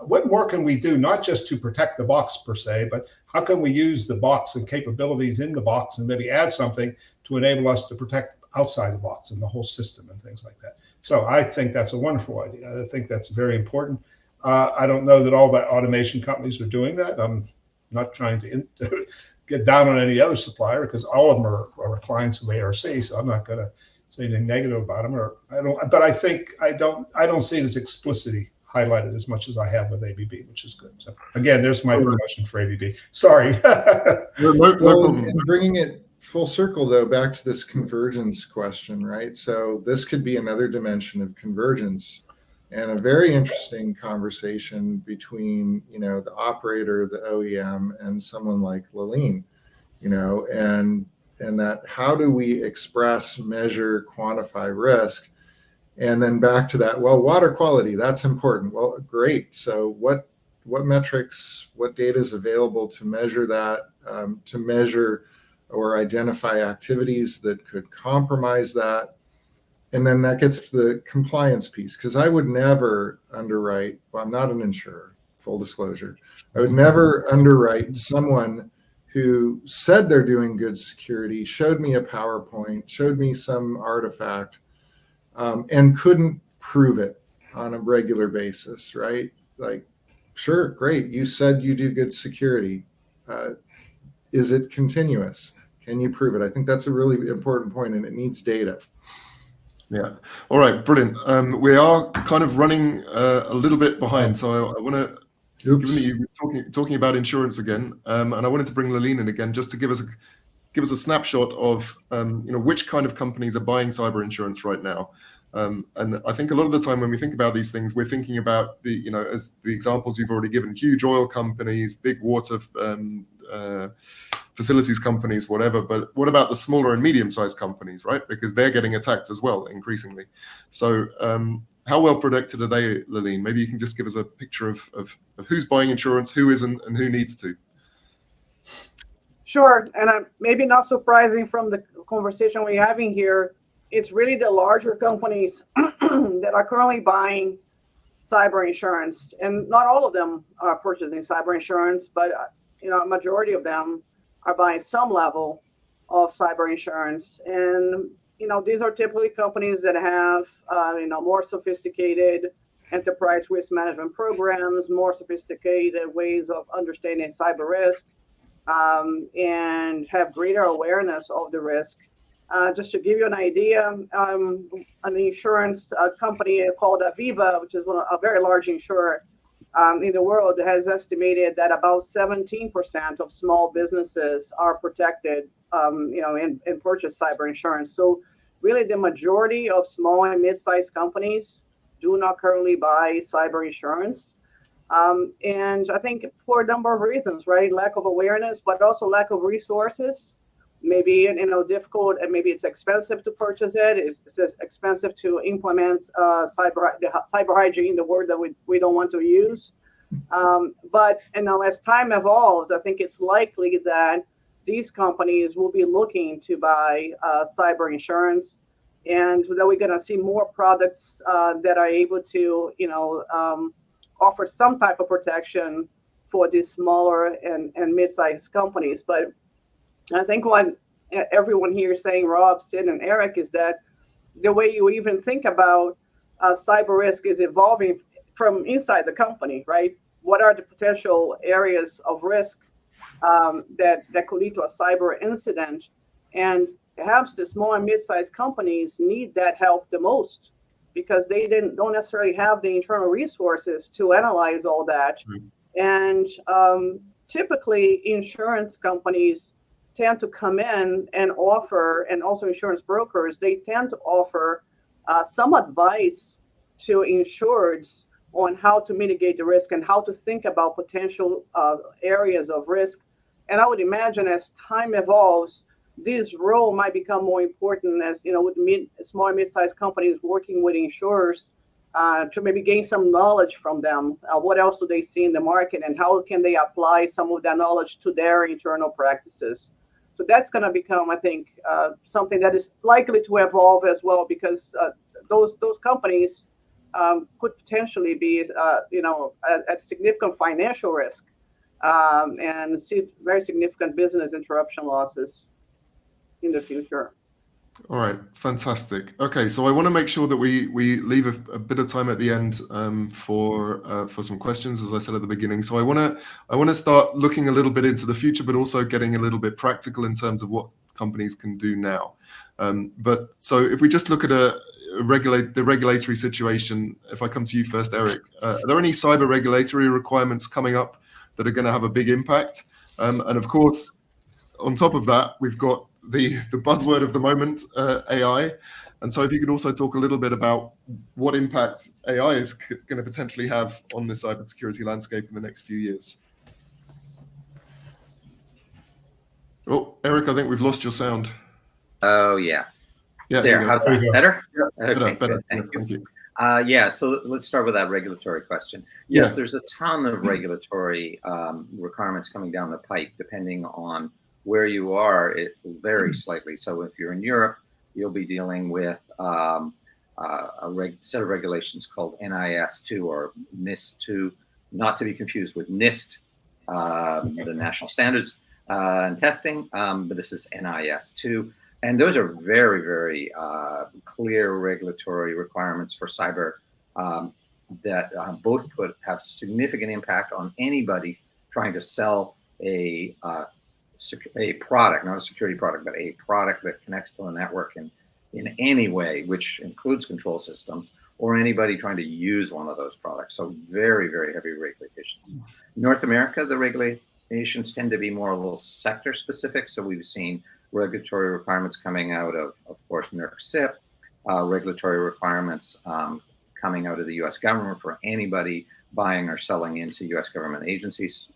What more can we do, not just to protect the box per se, but how can we use the box and capabilities in the box and maybe add something to enable us to protect outside the box and the whole system and things like that. So I think that's a wonderful idea. I think that's very important. I don't know that all the automation companies are doing that. I'm not trying to get down on any other supplier because all of them are clients of ARC, so I'm not going to say anything negative about them. But I think I don't see it as explicitly highlighted as much as I have with ABB, which is good. So again, there's my promotion for ABB. Sorry. Bringing it full circle though, back to this convergence question, right? So this could be another dimension of convergence, and a very interesting conversation between, the operator, the OEM, and someone like Laline, and that how do we express, measure, quantify risk? And then back to that, well, water quality, that's important. Well, great. So what metrics, what data is available to measure that, to measure or identify activities that could compromise that? And then that gets to the compliance piece, because I would never underwrite, well, I'm not an insurer, full disclosure. I would never underwrite someone who said they're doing good security, showed me a PowerPoint, showed me some artifact, and couldn't prove it on a regular basis, right? Like, sure, great, you said you do good security. Is it continuous? Can you prove it? I think that's a really important point, and it needs data. Yeah. All right. Brilliant. We are kind of running a little bit behind, so I want to, given that you were talking about insurance again, and I wanted to bring Laline in again just to give us a snapshot of which kind of companies are buying cyber insurance right now. And I think a lot of the time when we think about these things, we're thinking about the, as the examples you've already given, huge oil companies, big water facilities companies, whatever. But what about the smaller and medium-sized companies, right? Because they're getting attacked as well, increasingly. So how well protected are they, Laline? Maybe you can just give us a picture of who's buying insurance, who isn't, and who needs to. Sure, and maybe not surprising from the conversation we're having here, it's really the larger companies that are currently buying cyber insurance, and not all of them are purchasing cyber insurance, but a majority of them are buying some level of cyber insurance. And these are typically companies that have more sophisticated enterprise risk management programs, more sophisticated ways of understanding cyber risk, and have greater awareness of the risk. Just to give you an idea, an insurance company called Aviva, which is a very large insurer in the world, has estimated that about 17% of small businesses are protected, and purchase cyber insurance. So really the majority of small and mid-sized companies do not currently buy cyber insurance. And I think for a number of reasons, right? Lack of awareness, but also lack of resources. Maybe difficult, and maybe it's expensive to purchase it. It's expensive to implement cyber hygiene, the word that we don't want to use. But as time evolves, I think it's likely that these companies will be looking to buy cyber insurance, and that we're going to see more products that are able to offer some type of protection for these smaller and mid-sized companies. But I think what everyone here is saying, Rob, Sid, and Eric, is that the way you even think about cyber risk is evolving from inside the company, right? What are the potential areas of risk that could lead to a cyber incident? And perhaps the small and mid-sized companies need that help the most, because they don't necessarily have the internal resources to analyze all that. And typically, insurance companies tend to come in and offer, and also insurance brokers, they tend to offer some advice to insureds on how to mitigate the risk and how to think about potential areas of risk. And I would imagine as time evolves, this role might become more important, as with small and mid-sized companies working with insurers to maybe gain some knowledge from them. What else do they see in the market, and how can they apply some of that knowledge to their internal practices? So that's going to become, I think, something that is likely to evolve as well, because those companies could potentially be, at significant financial risk and see very significant business interruption losses in the future. All right, fantastic. Okay, so I want to make sure that we leave a bit of time at the end for some questions, as I said at the beginning. So I want to start looking a little bit into the future, but also getting a little bit practical in terms of what companies can do now. But so if we just look at the regulatory situation, if I come to you first, Eric, are there any cyber regulatory requirements coming up that are going to have a big impact? And of course, on top of that, we've got the buzzword of the moment, AI. And so if you could also talk a little bit about what impact AI is going to potentially have on the cybersecurity landscape in the next few years. Oh, Eric, I think we've lost your sound. Oh, yeah. Yeah. There, how's that? Better? Yeah, Okay, better. Thank you. Thank you. Yeah, so let's start with that regulatory question. Yes, Yeah. There's a ton of regulatory requirements coming down the pipe, depending on where you are. It will vary slightly. So if you're in Europe, you'll be dealing with a set of regulations called NIS2 or NIS2, not to be confused with NIST, the National Standards and Testing, but this is NIS2. And those are very, very clear regulatory requirements for cyber that both have significant impact on anybody trying to sell a product, not a security product, but a product that connects to the network in any way, which includes control systems, or anybody trying to use one of those products. So very, very heavy regulations. In North America, the regulations tend to be more a little sector specific. So we've seen regulatory requirements coming out of course, NERC-CIP, regulatory requirements coming out of the U.S. government for anybody buying or selling into U.S. government agencies.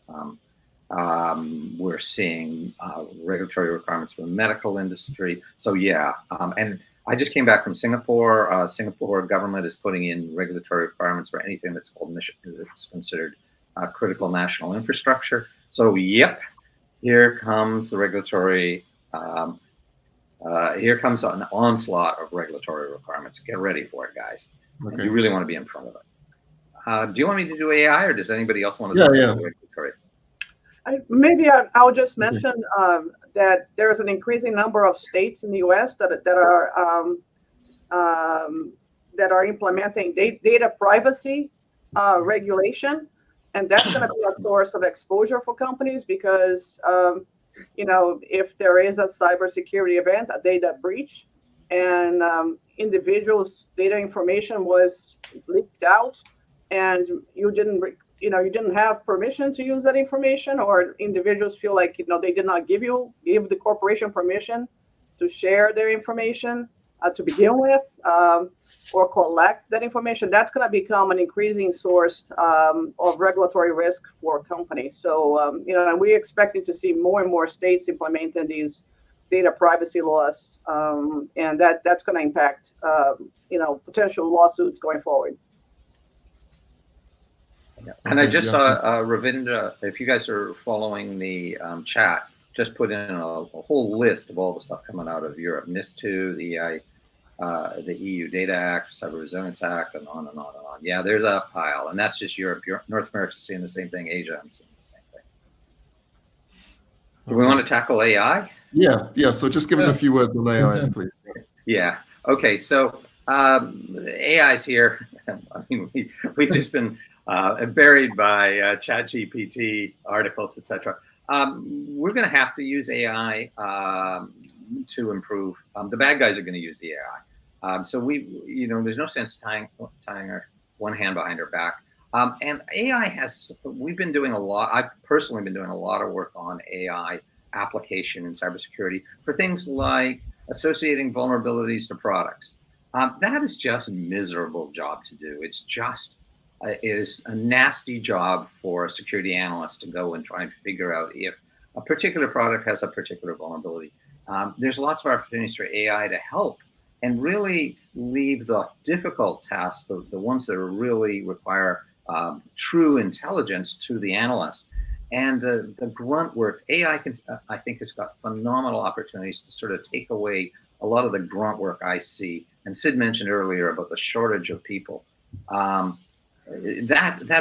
We're seeing regulatory requirements for the medical industry. So yeah, and I just came back from Singapore. Singapore government is putting in regulatory requirements for anything that's called that's considered critical national infrastructure. So yep, here comes the regulatory. Here comes an onslaught of regulatory requirements. Get ready for it, guys. Okay. You really want to be in front of it. Do you want me to do AI, or does anybody else want to do regulatory? I'll just mention that there's an increasing number of states in the U.S. that are implementing data privacy regulation, and that's going to be a source of exposure for companies because if there is a cybersecurity event, a data breach, and individuals' data information was leaked out, and you didn't have permission to use that information, or individuals feel like they did not give the corporation permission to share their information to begin with, or collect that information, that's going to become an increasing source of regulatory risk for companies. So and we're expecting to see more and more states implementing these data privacy laws, and that's going to impact potential lawsuits going forward. And I just saw Ravinda, if you guys are following the chat, just put in a whole list of all the stuff coming out of Europe: NIS2, the EU Data Act, Cyber Resilience Act, and on and on and on. Yeah, there's a pile, and that's just Europe. North America's seeing the same thing. Asia, I'm seeing the same thing. Do we want to tackle AI? Yeah. So just give us a few words on AI, please. Yeah. Okay. So AI's here. I mean, we've just been buried by ChatGPT articles, etc. We're going to have to use AI to improve. The bad guys are going to use the AI. So there's no sense tying our one hand behind our back. And AI we've been doing a lot. I've personally been doing a lot of work on AI application in cybersecurity for things like associating vulnerabilities to products. That is just a miserable job to do. It's just it is a nasty job for a security analyst to go and try and figure out if a particular product has a particular vulnerability. There's lots of opportunities for AI to help and really leave the difficult tasks, the ones that really require true intelligence, to the analyst. And the grunt work, AI I think has got phenomenal opportunities to sort of take away a lot of the grunt work I see. And Sid mentioned earlier about the shortage of people. That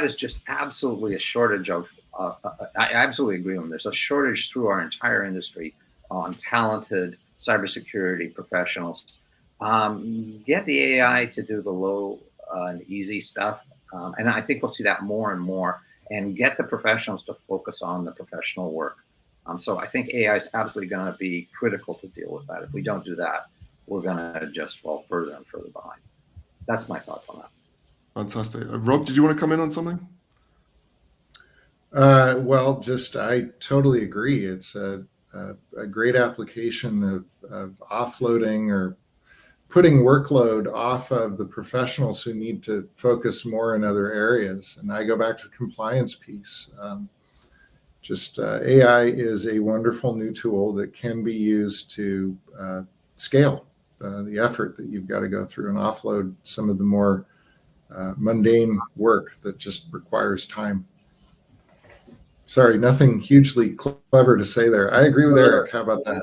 is just absolutely a shortage of. I absolutely agree with him. There's a shortage through our entire industry on talented cybersecurity professionals. Get the AI to do the low and easy stuff, and I think we'll see that more and more. And get the professionals to focus on the professional work. So I think AI is absolutely going to be critical to deal with that. If we don't do that, we're going to just fall further and further behind. That's my thoughts on that. Fantastic. Rob, did you want to come in on something? Well, I totally agree. It's a great application of offloading or putting workload off of the professionals who need to focus more in other areas. And I go back to the compliance piece. AI is a wonderful new tool that can be used to scale the effort that you've got to go through and offload some of the more mundane work that just requires time. Sorry, nothing hugely clever to say there. I agree with Eric. How about that?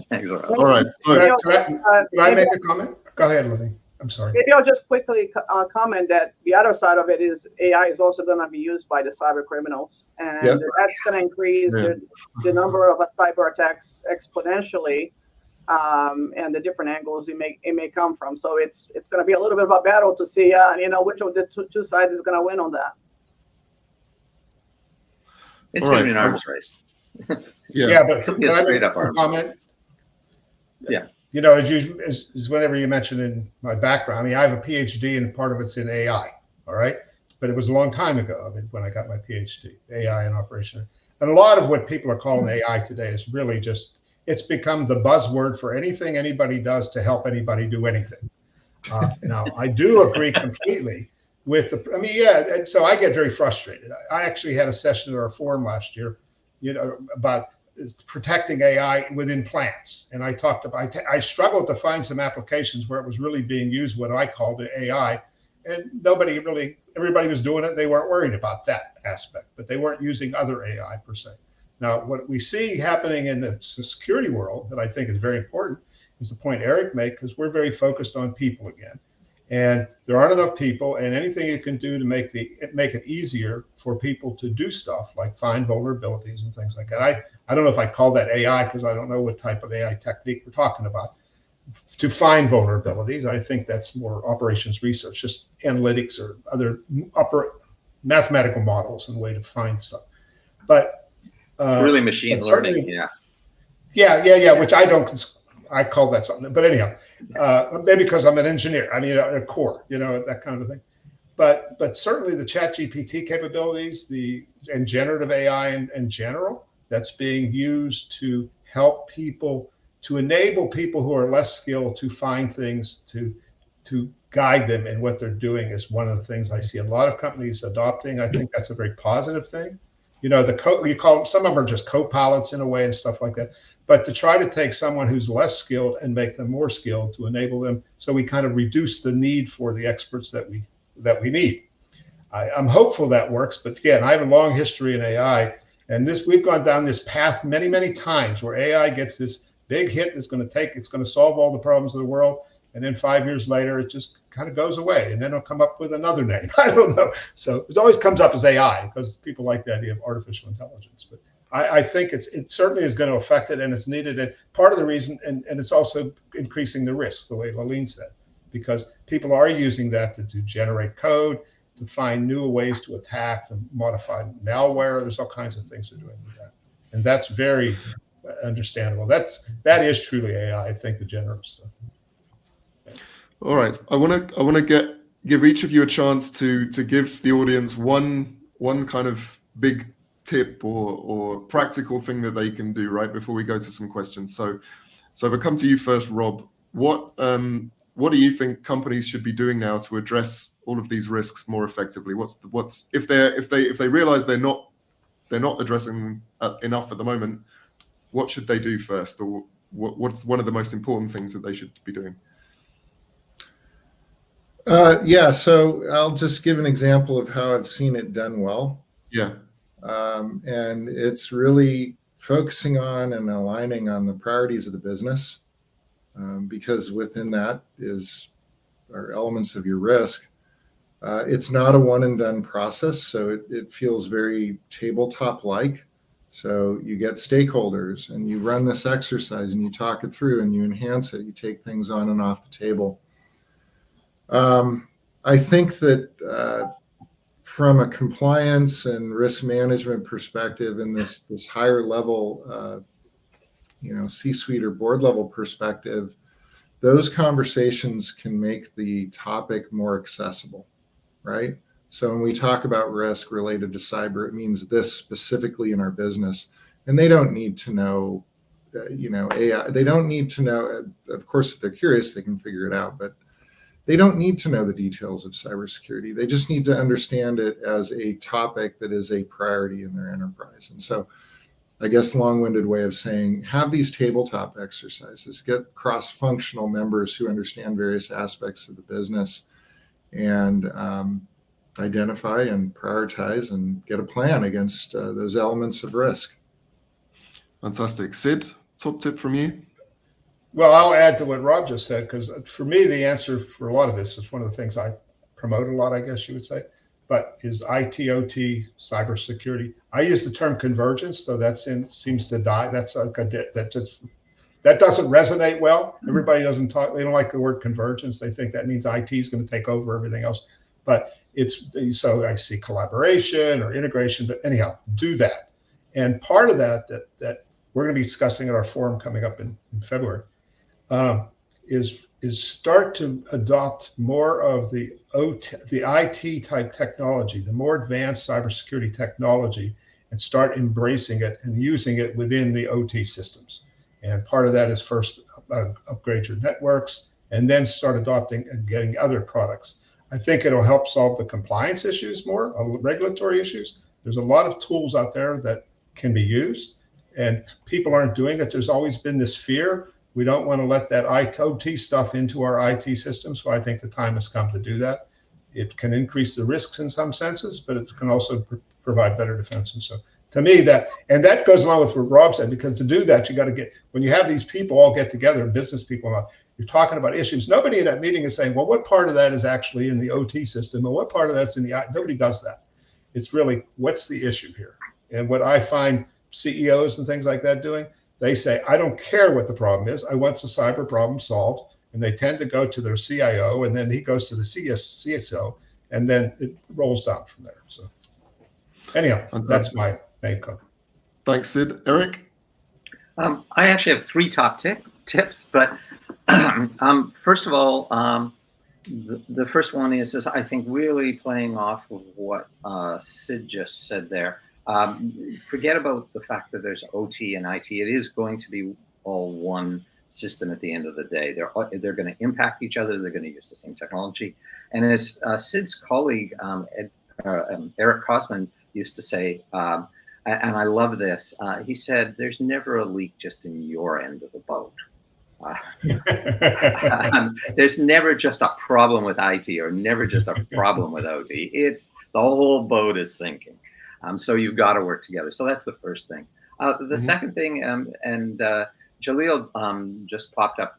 Thanks, all right. So, can I make a comment? Go ahead, Lily. I'm sorry. Maybe I'll just quickly comment that the other side of it is AI is also going to be used by the cyber criminals, and that's going to increase the number of cyber attacks exponentially, and the different angles it may come from. So it's going to be a little bit of a battle to see which of the two sides is going to win on that. It's going to be an arms race. But can I make a comment? Yeah. As whenever you mentioned in my background, I mean, I have a PhD and part of it's in AI, all right? But it was a long time ago when I got my PhD, AI and operation. And a lot of what people are calling AI today is really just it's become the buzzword for anything anybody does to help anybody do anything. Now, I do agree completely with I mean, yeah, so I get very frustrated. I actually had a session at our forum last year, about protecting AI within plants. And I talked about, I struggled to find some applications where it was really being used, what I called AI. And everybody was doing it. They weren't worried about that aspect, but they weren't using other AI per se. Now, what we see happening in the security world that I think is very important is the point Eric made, because we're very focused on people again. And there aren't enough people, and anything you can do to make it easier for people to do stuff like find vulnerabilities and things like that. I don't know if I call that AI, because I don't know what type of AI technique we're talking about to find vulnerabilities. I think that's more operations research, just analytics or other mathematical models and way to find stuff. But it's really machine learning. Yeah. Which I call that something. But anyhow, maybe because I'm an engineer, I mean, a core, that kind of a thing. But certainly the ChatGPT capabilities, and generative AI in general, that's being used to help people, to enable people who are less skilled to find things, to guide them in what they're doing, is one of the things I see a lot of companies adopting. I think that's a very positive thing. You call them, some of them are just co-pilots in a way and stuff like that. But to try to take someone who's less skilled and make them more skilled to enable them, so we kind of reduce the need for the experts that we need. I'm hopeful that works, but again, I have a long history in AI, and we've gone down this path many, many times where AI gets this big hit, it's going to solve all the problems of the world, and then 5 years later, it just kind of goes away, and then it'll come up with another name. I don't know. So it always comes up as AI because people like the idea of artificial intelligence. But I think it certainly is going to affect it, and it's needed. And part of the reason, and it's also increasing the risk, the way Laleen said, because people are using that to generate code, to find new ways to attack, to modify malware. There's all kinds of things they're doing with that, and that's very understandable. That is truly AI. I think the generative stuff. All right, I want to give each of you a chance to give the audience one kind of big tip or practical thing that they can do right before we go to some questions. So if I come to you first, Rob, what do you think companies should be doing now to address all of these risks more effectively? What's if they realize they're not addressing enough at the moment, what should they do first, or what's one of the most important things that they should be doing? So I'll just give an example of how I've seen it done well. Yeah. And it's really focusing on and aligning on the priorities of the business, because within that are elements of your risk. It's not a one and done process, so it feels very tabletop-like. So you get stakeholders and you run this exercise and you talk it through and you enhance it. You take things on and off the table. I think that from a compliance and risk management perspective, in this higher level, C-suite or board level perspective, those conversations can make the topic more accessible, right? So when we talk about risk related to cyber, it means this specifically in our business, and they don't need to know, AI. They don't need to know. Of course, if they're curious, they can figure it out, but they don't need to know the details of cybersecurity. They just need to understand it as a topic that is a priority in their enterprise. And so I guess long-winded way of saying, have these tabletop exercises, get cross-functional members who understand various aspects of the business, and identify and prioritize and get a plan against those elements of risk. Fantastic. Sid, top tip from you? Well, I'll add to what Rob just said, because for me, the answer for a lot of this is one of the things I promote a lot, I guess you would say, but is IT/OT, cybersecurity. I use the term convergence, so seems to die. That's like that doesn't resonate well. Everybody doesn't talk. They don't like the word convergence. They think that means IT is going to take over everything else. But so I see collaboration or integration. But anyhow, do that. And part of that we're going to be discussing at our forum coming up in February. Is start to adopt more of the IT type technology, the more advanced cybersecurity technology, and start embracing it and using it within the OT systems. And part of that is first upgrade your networks and then start adopting and getting other products. I think it'll help solve the compliance issues more, regulatory issues. There's a lot of tools out there that can be used, and people aren't doing it. There's always been this fear. We don't want to let that OT stuff into our IT system, so I think the time has come to do that. It can increase the risks in some senses, but it can also provide better defense. And so to me, that goes along with what Rob said, because to do that, you got to get, when you have these people all get together, business people, you're talking about issues. Nobody in that meeting is saying, well, what part of that is actually in the OT system, or what part of that's in the, nobody does that. It's really, what's the issue here? And what I find CEOs and things like that doing, they say, I don't care what the problem is. I want the cyber problem solved. And they tend to go to their CIO, and then he goes to the CSO, and then it rolls down from there. So anyhow, that's my main comment. Thanks, Sid. Eric? I actually have 3 top tips, but first of all, the first one is I think really playing off of what Sid just said there. Forget about the fact that there's OT and IT. It is going to be all one system at the end of the day. They're going to impact each other. They're going to use the same technology. And as Sid's colleague, Eric Kosman, used to say, and I love this, he said, there's never a leak just in your end of the boat. There's never just a problem with IT or never just a problem with OT. It's the whole boat is sinking. So you've got to work together. So that's the first thing. The second thing, and Jaleel just popped that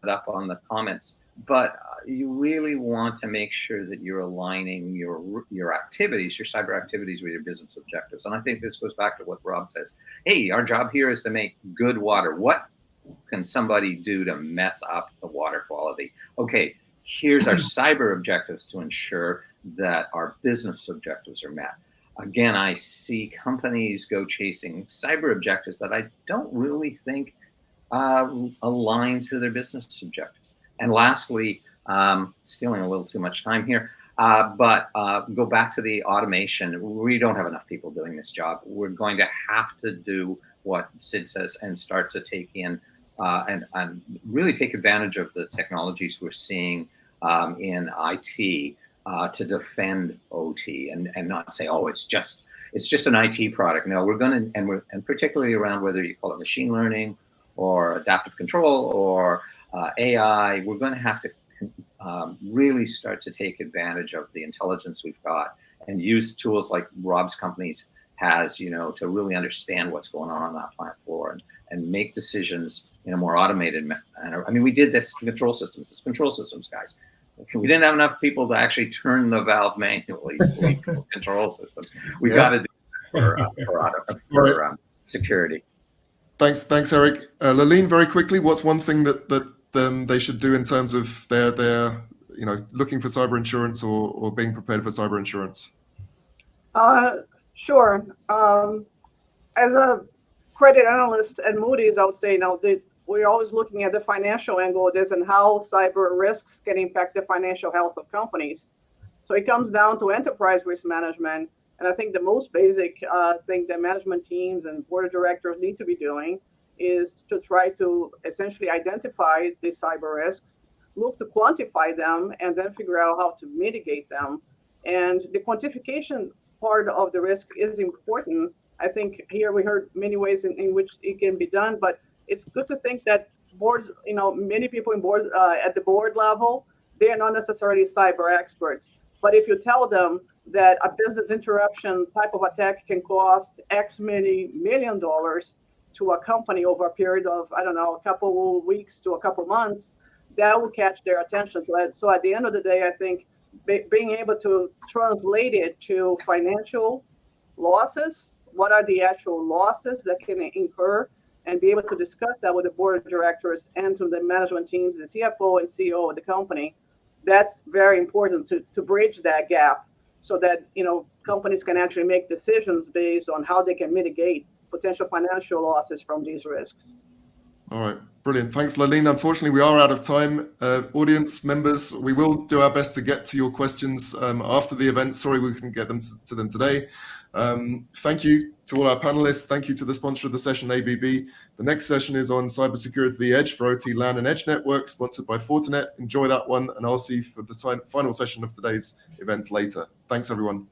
up on the comments, but you really want to make sure that you're aligning your activities, your cyber activities, with your business objectives. And I think this goes back to what Rob says. Hey, our job here is to make good water. What can somebody do to mess up the water quality? Okay, here's our cyber objectives to ensure that our business objectives are met. Again, I see companies go chasing cyber objectives that I don't really think align to their business objectives. And lastly, stealing a little too much time here, but go back to the automation. We don't have enough people doing this job. We're going to have to do what Sid says and start to take in and really take advantage of the technologies we're seeing in IT to defend OT and not say, oh, it's just an IT product. No, we're going to, and particularly around whether you call it machine learning or adaptive control or AI, we're going to have to really start to take advantage of the intelligence we've got and use tools like Rob's companies has, to really understand what's going on that plant floor and make decisions in a more automated manner. I mean, we did this control systems. It's control systems, guys. We didn't have enough people to actually turn the valve manually. So we control systems. We got to do that for security. Thanks, Eric. Laleen, very quickly, what's one thing that they should do in terms of their looking for cyber insurance or being prepared for cyber insurance? Sure. As a credit analyst at Moody's, I would say we're always looking at the financial angle of this and how cyber risks can impact the financial health of companies. So it comes down to enterprise risk management. And I think the most basic thing that management teams and board of directors need to be doing is to try to essentially identify the cyber risks, look to quantify them, and then figure out how to mitigate them. And the quantification part of the risk is important. I think here we heard many ways in which it can be done, but it's good to think that many people in board at the board level, they are not necessarily cyber experts. But if you tell them that a business interruption type of attack can cost X many $1 million to a company over a period of, a couple of weeks to a couple of months, that will catch their attention. So at the end of the day, I think being able to translate it to financial losses, what are the actual losses that can incur, and be able to discuss that with the board of directors and to the management teams, the CFO and CEO of the company, that's very important to bridge that gap so that companies can actually make decisions based on how they can mitigate potential financial losses from these risks. All right, brilliant. Thanks, Laleen. Unfortunately, we are out of time. Audience members, we will do our best to get to your questions after the event. Sorry we couldn't get them to them today. Thank you to all our panelists. Thank you to the sponsor of the session, ABB. The next session is on cybersecurity at the edge for OT, LAN, and Edge networks, sponsored by Fortinet. Enjoy that one, and I'll see you for the final session of today's event later. Thanks, everyone.